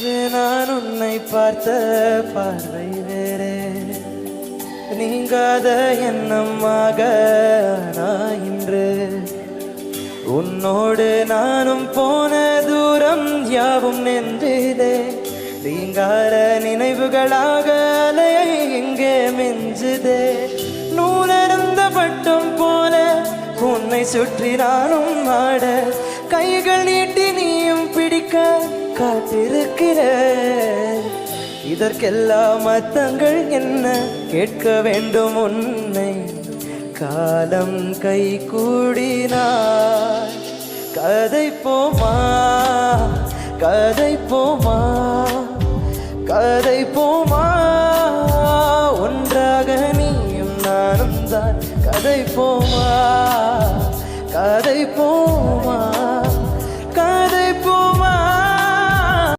அன்று நான் உன்னை பார்த்த பார்வை வேறே, நீங்காத எண்ணமாக நான் இன்று உன்னோடு நானும் போன தூரம் யாவும் நின்றுதே. நீங்கார நினைவுகளாக அலையை இங்கே மிஞ்சுதே. நூலருந்த பட்டம் போல உன்னை சுற்றி நானும் ஆட, கைகள் நீட்டி நீயும் பிடிக்க காத்திருக்கிற. இதற்கெல்லாம் அர்த்தங்கள் என்ன கேட்க வேண்டும் உன்னை. காலம் கை கூடினார் கதை போமா, கதை போமா, கதை போமா. ஒன்றாக நீயும் நானும் தான் கதை போமா, கதை போமா.